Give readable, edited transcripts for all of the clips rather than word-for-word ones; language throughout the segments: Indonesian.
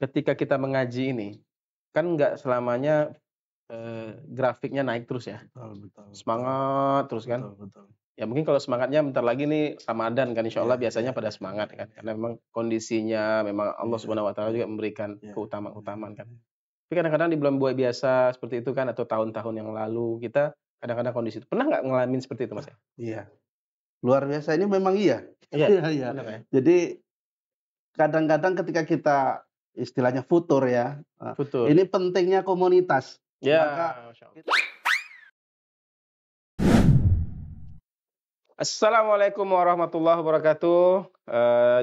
ketika kita mengaji ini, kan nggak selamanya, grafiknya naik terus ya. Betul betul betul. Semangat terus kan. Betul betul. Ya mungkin kalau semangatnya bentar lagi nih Ramadan kan Iya insyaallah iya biasanya pada iya semangat iya kan, iya. karena memang kondisinya memang Allah Iya Subhanahu wa taala iya juga memberikan iya iya keutamaan-keutamaan kan. iya. Tapi kadang-kadang di bulan buah biasa seperti itu kan atau tahun-tahun yang lalu kita kadang-kadang kondisi itu. Pernah nggak ngalamin seperti itu Mas ya? Iya. Luar biasa ini memang iya. Iya, Iya iya. bener ya? Jadi kadang-kadang ketika kita istilahnya futur ya, Betul. ini pentingnya komunitas. Ya, Maka masyaallah. Assalamualaikum warahmatullahi wabarakatuh.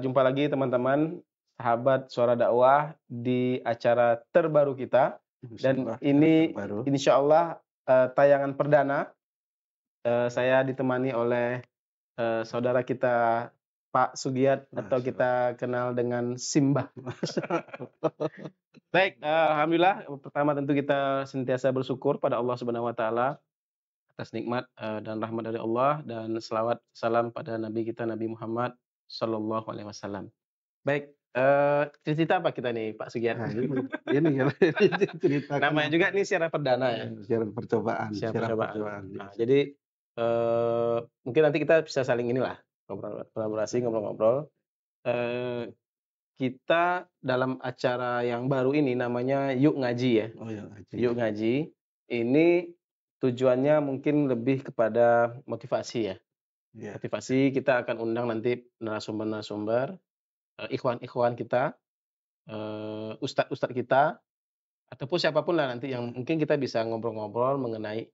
Jumpa lagi teman-teman, sahabat Suara Dakwah di acara terbaru kita dan insyaallah cara ini terbaru. insyaallah, tayangan perdana. Saya ditemani oleh, saudara kita Pak Sugiat atau Masyaallah. kita kenal dengan Simbah. Baik, alhamdulillah pertama tentu kita sentiasa bersyukur pada Allah Subhanahu wa taala atas nikmat, dan rahmat dari Allah dan selawat salam pada nabi kita Nabi Muhammad sallallahu alaihi wasallam. Baik, cerita apa kita nih Pak Sugiat? Nah ini ya ceritakan Namanya juga ini siaran perdana ya, siaran percobaan siaran siaran percobaan. percobaan, Nah yes. jadi, mungkin nanti kita bisa saling inilah, kolaborasi, ngobrol-ngobrol. Eee, kita dalam acara yang baru ini namanya Yuk Ngaji ya, Oh ya, ngaji. Yuk Ngaji. Ini tujuannya mungkin lebih kepada motivasi ya. Iya. Motivasi kita akan undang nanti narasumber-narasumber, ikhwan-ikhwan kita, ustad-ustad kita, ataupun siapapun lah nanti yang mungkin kita bisa ngobrol-ngobrol mengenai,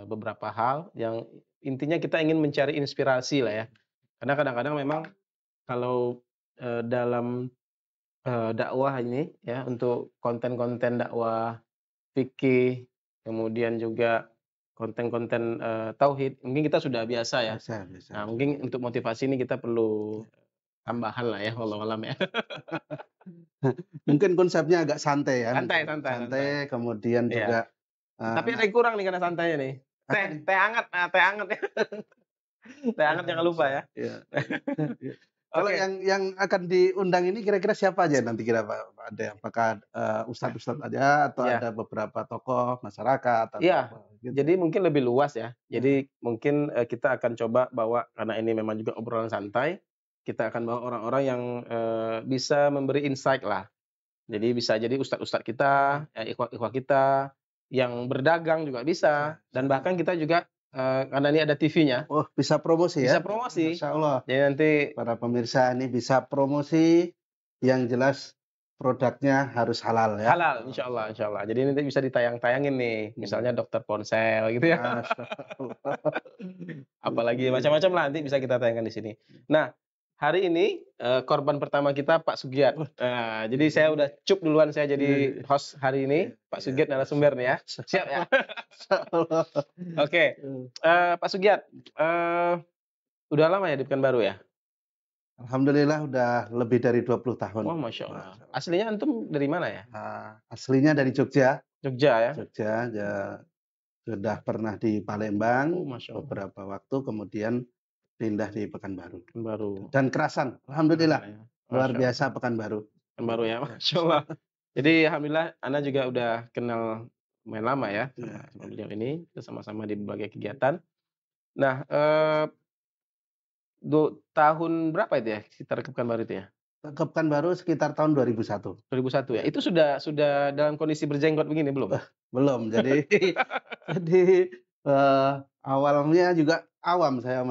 beberapa hal yang intinya kita ingin mencari inspirasi lah ya. Karena kadang-kadang memang kalau, dalam, dakwah ini ya untuk konten-konten dakwah fikih, kemudian juga konten-konten, tauhid, mungkin kita sudah biasa ya. Biasa biasa. Nah, mungkin untuk motivasi ini kita perlu tambahan lah ya, wallahu alam ya. Mungkin konsepnya agak santai ya. Santai santai santai. Santai kemudian Iya. juga Tapi ada yang kurang nih karena santainya nih. apa nih? Teh hangat, teh hangat ya. Teh hangat jangan lupa ya. Iya. Kalau Oke. yang akan diundang ini kira-kira siapa aja nanti kira Pak? Ada apakah ustadz-ustadz aja atau Iya. ada beberapa tokoh masyarakat atau Iya. apa gitu? Jadi mungkin lebih luas ya. Jadi mungkin, kita akan coba bawa karena ini memang juga obrolan santai, kita akan bawa orang-orang yang, bisa memberi insight lah. Jadi bisa jadi ustad-ustad kita, ikhwah-ikhwah kita, yang berdagang juga bisa, dan bahkan kita juga, karena ini ada TV-nya, Oh, bisa promosi bisa ya? promosi. Masya Allah. Jadi nanti Para pemirsa ini bisa promosi yang jelas produknya harus halal ya. halal, insyaallah insyaallah. Jadi nanti bisa ditayang-tayangin nih, misalnya dokter ponsel gitu ya. Masya Allah. Apalagi macam-macam lah nanti bisa kita tayangkan di sini. Nah, hari ini, korban pertama kita Pak Sugiat. Nah, jadi saya udah cup duluan saya jadi host hari ini, Pak Sugiat narasumber nih ya. Siap ya? Masya Allah. Oke, Pak Sugiat, udah lama ya di Pekanbaru ya? Alhamdulillah udah lebih dari 20 tahun. Oh, masya Allah. Aslinya antum dari mana ya? Aslinya dari Jogja. Jogja ya? Jogja, ya, sudah pernah di Palembang Oh, masya Allah. beberapa waktu, kemudian pindah di Pekanbaru. Pekanbaru. Dan kerasan, alhamdulillah Ya. luar Masya biasa Pekanbaru. Pekanbaru ya, masya Allah. Jadi alhamdulillah, Ana juga udah kenal lumayan lama ya sama beliau ini, kita sama-sama di berbagai kegiatan. Nah, tahun berapa itu ya sekitar ke Pekanbaru itu ya? Ke Pekanbaru sekitar tahun 2001. 2001 ya? Itu sudah dalam kondisi berjenggot begini belum? Belum, jadi awalnya juga awam saya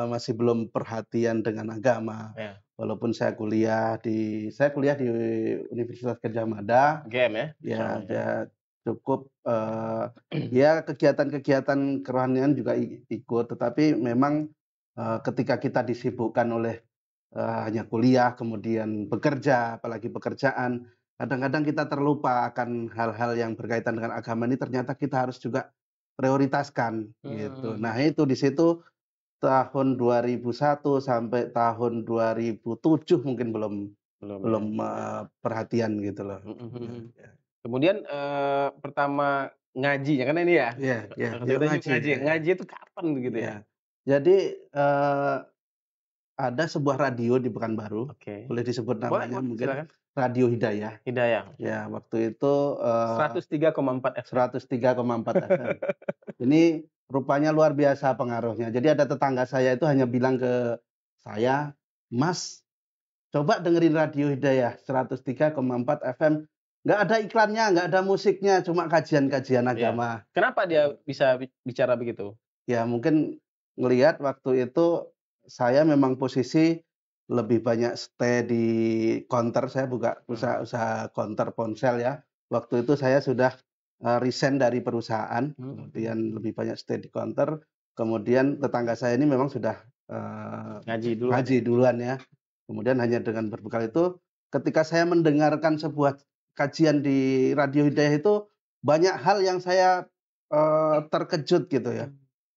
masih belum perhatian dengan agama. Ya. Walaupun saya kuliah di Universitas Gadjah Mada. Game ya? Ya cukup ya kegiatan-kegiatan kerohanian juga ikut, tetapi memang ketika kita disibukkan oleh hanya kuliah, kemudian bekerja, apalagi pekerjaan, kadang-kadang kita terlupa akan hal-hal yang berkaitan dengan agama ini ternyata kita harus juga prioritaskan gitu. Nah, itu di situ tahun 2001 sampai tahun 2007 mungkin belum perhatian gitu loh. Ya. Kemudian, pertama ngaji ya kan ini ya? Iya, Ngaji. Ngaji itu kapan begitu ya? Jadi ada sebuah radio di Pekanbaru, Oke. boleh disebut namanya Boleh, mungkin. silakan. Radio Hidayah. Hidayah. Ya, waktu itu 103,4 FM. 103,4 FM. Ini rupanya luar biasa pengaruhnya. Jadi ada tetangga saya itu hanya bilang ke saya, "Mas, coba dengerin Radio Hidayah 103,4 FM. Nggak ada iklannya, nggak ada musiknya, cuma kajian-kajian Iya. agama." Kenapa dia bisa bicara begitu? Ya mungkin ngelihat waktu itu saya memang posisi lebih banyak stay di counter, saya buka usaha counter ponsel ya. Waktu itu saya sudah, resign dari perusahaan, kemudian lebih banyak stay di counter, kemudian tetangga saya ini memang sudah, Ngaji duluan ngaji duluan ya. Kemudian hanya dengan berbekal itu, ketika saya mendengarkan sebuah kajian di Radio Hidayah itu, banyak hal yang saya, terkejut gitu ya.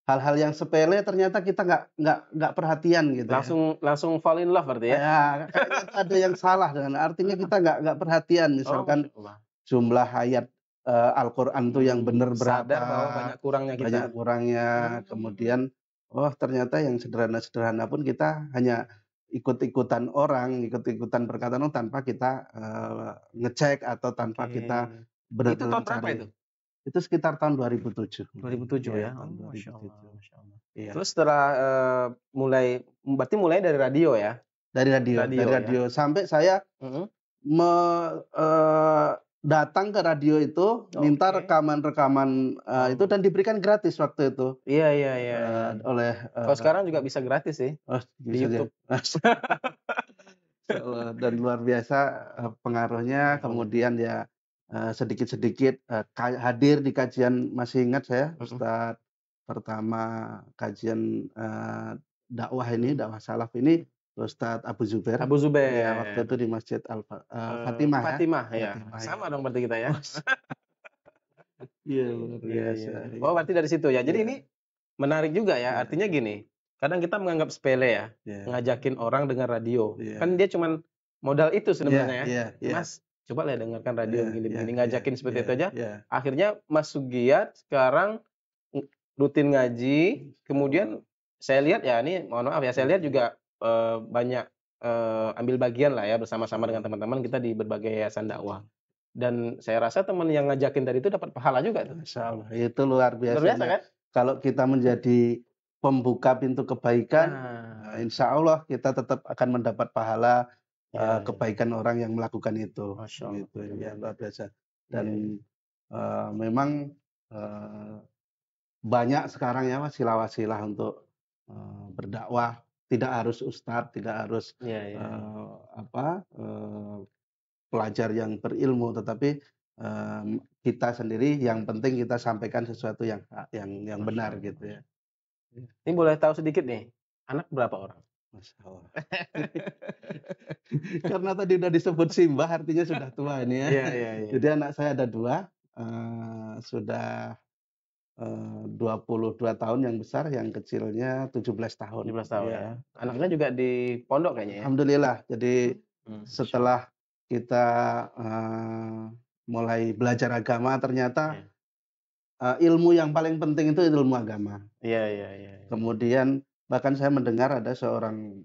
Hal-hal yang sepele ternyata kita nggak perhatian gitu ya. Langsung fall in love berarti ya? Ya, kayaknya tuh ada yang salah dengan artinya kita nggak perhatian Oh, misalkan Masya Allah. jumlah ayat, Al-Qur'an tuh yang benar Sadar bahwa berapa, banyak kurangnya kita. banyak kurangnya, kemudian, oh ternyata yang sederhana-sederhana pun kita hanya ikut-ikutan orang, ikut-ikutan perkataan orang tanpa kita, ngecek atau tanpa kita Itu benar-benar tahun berapa cari. itu? Itu sekitar tahun 2007. 2007 Iya, ya? tahun Oh, Masya Allah, 2007. Masya Allah. Iya. Terus setelah, berarti mulai dari radio ya? Dari radio Radio ya? sampai saya Mhm. me eee, datang ke radio itu, minta Oke. rekaman-rekaman, itu dan diberikan gratis waktu itu, Iya iya iya iya. oleh, Kalau sekarang juga bisa gratis sih oh di bisa YouTube. Masyaallah, dan luar biasa, pengaruhnya, kemudian ya, sedikit-sedikit, hadir di kajian. Masih ingat saya ustadz pertama kajian, dakwah salaf ini, Ustadz Abu Zubair. Abu Ya waktu Zubair. itu di Masjid Fatimah ya. Fatimah ya? Fatimah ya. Sama dong berarti kita ya? Iya luar Iya biasa. iya. Oh berarti dari situ ya? Jadi Iya. ini menarik juga ya, artinya gini, kadang kita menganggap sepele ya, Iya. ngajakin orang dengar radio. Iya. Kan dia cuman modal itu Iya sebenarnya ya. iya iya. Mas, coba lah dengarkan radio Iya begini-begini, iya ngajakin seperti itu aja. iya. Akhirnya Mas Sugiyat sekarang rutin ngaji, kemudian saya lihat ya ini mohon maaf ya, saya lihat juga, banyak, ambil bagian lah ya bersama-sama dengan teman-teman kita di berbagai yayasan dakwah. Dan saya rasa teman yang ngajakin tadi itu dapat pahala juga tuh. Masyaallah, itu luar Luar biasa biasanya. kan? Kalau kita menjadi pembuka pintu kebaikan, Nah, insya Allah kita tetap akan mendapat pahala, iya, iya. kebaikan orang yang melakukan itu, Masya Allah. gitu ya, luar biasa. Iya, Dan, memang, banyak sekarang ya wasilah-wasilah untuk, berdakwah, tidak harus ustadz, tidak harus, Iya iya. pelajar yang berilmu, tetapi, kita sendiri yang penting kita sampaikan sesuatu yang Masya benar Allah, gitu ya. Ini boleh tahu sedikit nih, anak berapa orang? Masya Allah. Karena tadi udah disebut Simbah artinya sudah tua ini ya. Iya iya iya. Jadi anak saya ada 2, sudah, 22 tahun yang besar, yang kecilnya 17 tahun. 17 tahun Iya. ya. Anaknya juga di pondok kayaknya ya? Alhamdulillah. Jadi Masya setelah kita, mulai belajar agama ternyata, ilmu yang paling penting itu ilmu agama. Iya iya iya. Kemudian bahkan saya mendengar ada seorang,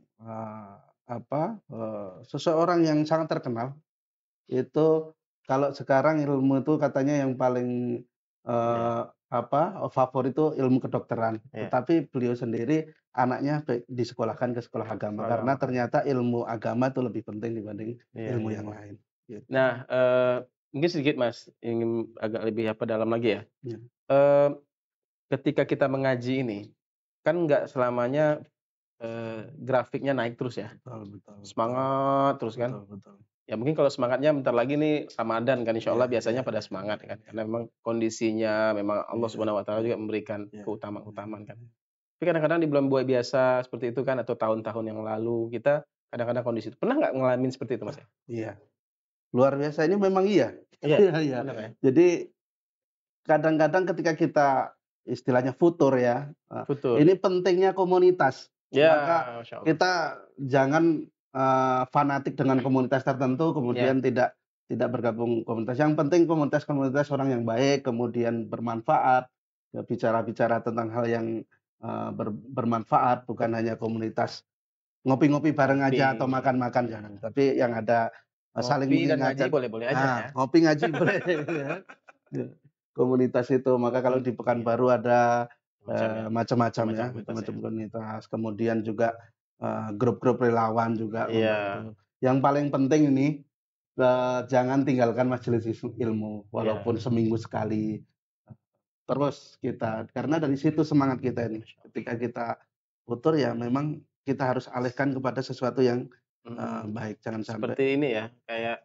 seseorang yang sangat terkenal, itu kalau sekarang ilmu itu katanya yang paling, favorit itu ilmu kedokteran. Iya. Tetapi beliau sendiri anaknya disekolahkan ke sekolah agama, Sekolah karena agama. ternyata ilmu agama itu lebih penting dibanding Iya, ilmu iya. yang lain. Gitu. Nah, mungkin sedikit Mas, ingin agak lebih dalam lagi ya. Iya. Ketika kita mengaji ini, kan nggak selamanya, grafiknya naik terus ya. Betul betul. Semangat terus kan. Betul betul. Ya mungkin kalau semangatnya bentar lagi nih Ramadan kan insya Allah Iya, biasanya iya, pada iya. semangat kan. Karena memang kondisinya memang Allah Iya. Subhanahu wa taala juga memberikan Iya. keutamaan kan. Tapi kadang-kadang di bulan biasa seperti itu kan atau tahun-tahun yang lalu kita kadang-kadang kondisi itu. Pernah nggak ngalamin seperti itu Mas ya? Iya. Luar biasa, ini memang iya. Iya, Iya iya. benar ya? Jadi kadang-kadang ketika kita istilahnya futur ya, Betul. ini pentingnya komunitas. Ya, Maka Masya Allah. kita jangan, fanatik dengan komunitas tertentu kemudian tidak bergabung komunitas. Yang penting komunitas-komunitas orang yang baik, kemudian bermanfaat, ya bicara-bicara tentang hal yang, bermanfaat, bukan hanya komunitas ngopi-ngopi bareng aja atau makan-makan, jangan. Tapi yang ada saling Ngopi dan ngaji mengingatkan. boleh-boleh aja ya? Ngopi ngaji boleh ya. Ya, komunitas itu. Maka kalau di Iya, Pekanbaru ada, macam ya, macam-macam ya, macam komunitas macam-macam ya. komunitas. Kemudian juga, grup-grup relawan juga Iya, membantu. Yang paling penting ini, jangan tinggalkan majelis ilmu, iya, walaupun seminggu sekali. Terus kita karena dari situ semangat kita ini. Masya Allah. Ketika kita futur ya memang kita harus alihkan kepada sesuatu yang, Mhm. baik, jangan sampai Seperti ini ya, kayak,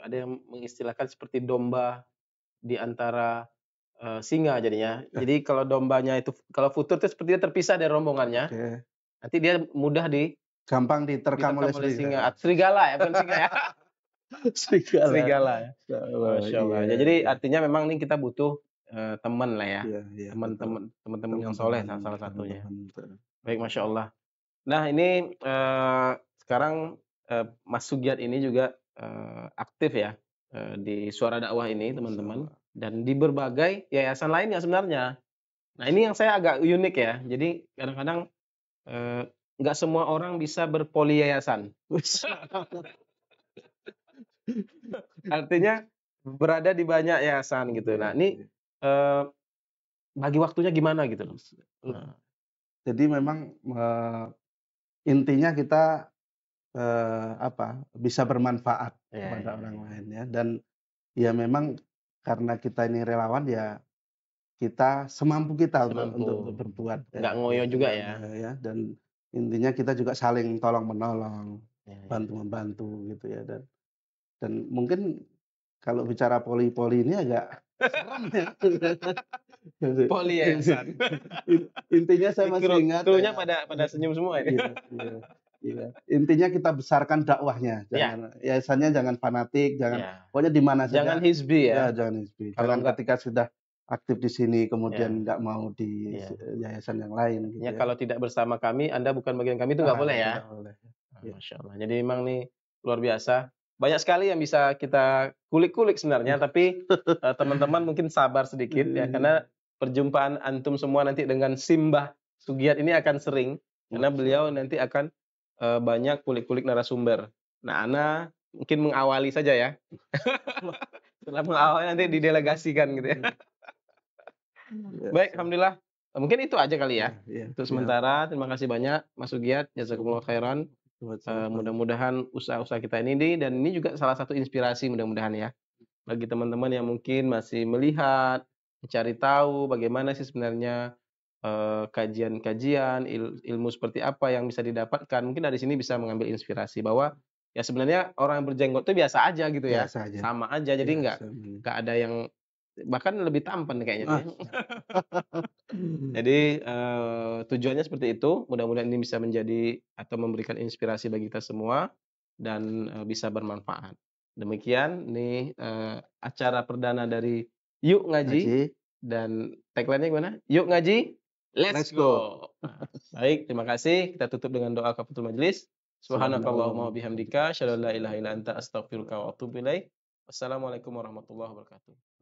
ada yang mengistilahkan seperti domba di antara, singa jadinya. eh, Jadi kalau dombanya itu kalau futur itu seperti dia terpisah dari rombongannya, oke, nanti dia mudah gampang diterkam diterkam oleh oleh serigala. singa. Serigala ya, bukan singa ya? Serigala. Serigala ya. Insyaallah, Masya Allah. iya, Ya jadi iya. artinya memang nih kita butuh, teman lah ya, Iya, iya, betul. teman-teman yang soleh Teman-teman, salah satunya. teman-teman, betul. Baik, Masya Allah. Nah ini, sekarang, Mas Sugiat ini juga, aktif ya, di Suara Dakwah ini teman-teman, Masyaallah. dan di berbagai yayasan lainnya sebenarnya. Nah ini yang saya agak unik ya, jadi kadang-kadang, nggak semua orang bisa berpoli yayasan. Artinya berada di banyak yayasan gitu. Iya, Nah ini, iya. eee, bagi waktunya gimana gitu loh? Nah, Jadi memang, intinya kita, bisa bermanfaat iya, kepada iya, orang iya. lain ya, dan ya memang karena kita ini relawan ya kita semampu kita Semampu, untuk berbuat ya, nggak ngoyo ya juga enggak ya? ya, dan intinya kita juga saling tolong-menolong, Iya, iya, iya. bantu-membantu gitu ya, dan mungkin kalau bicara poli-poli ini agak serem ya. Poli yayasan. Intinya saya Ini masih ingat krunya ya, pada senyum semua ini. iya, iya, iya. Intinya kita besarkan dakwahnya, Iya, jangan yayasannya jangan fanatik, jangan iya. pokoknya di mana Jangan saja hizbi ya, ya jangan hizbi. kalau Jangan enggak ketika sudah aktif di sini ya, kemudian nggak mau di iya. yayasan yang lain gitu Artinya ya. kalau tidak bersama kami, Anda bukan bagian kami itu nggak boleh Itu ya? nggak boleh. Ya. Masya Allah. Jadi memang nih luar biasa. Banyak sekali yang bisa kita kulik-kulik sebenarnya, tapi, teman-teman mungkin sabar sedikit ya, karena perjumpaan antum semua nanti dengan Simbah Sugiat ini akan sering, karena beliau Masyaallah. nanti akan, banyak kulik-kulik narasumber. Nah, ana mungkin mengawali saja ya. Setelah mengawali nanti didelegasikan gitu ya. Ya, Baik, alhamdulillah. Mungkin itu aja kali iya, ya, iya, untuk siap. sementara. Terima kasih banyak Mas Sugiat, jazakumullah khairan. Sama-sama. Mudah-mudahan usaha-usaha kita ini dan ini juga salah satu inspirasi mudah-mudahan ya, bagi teman-teman yang mungkin masih melihat, mencari tahu bagaimana sih sebenarnya, kajian-kajian, ilmu seperti apa yang bisa didapatkan. Mungkin dari sini bisa mengambil inspirasi bahwa, ya sebenarnya orang yang berjenggot itu biasa aja gitu ya, Biasa aja. sama aja. Jadi nggak Biasa. ada yang bahkan lebih tampan kayaknya tuh Ah. ya. Jadi, tujuannya seperti itu, mudah-mudahan ini bisa menjadi atau memberikan inspirasi bagi kita semua dan, bisa bermanfaat. Demikian nih, acara perdana dari Yuk Ngaji Ngaji, dan tagline-nya gimana? Yuk Ngaji, let's let's go. go. Nah, baik, terima kasih. Kita tutup dengan doa kafatul majelis. Subhanakallahumma wa bihamdika, asyhadu an la ilaha illa anta, astaghfiruka wa atubu ilaik. Wassalamualaikum warahmatullahi wabarakatuh.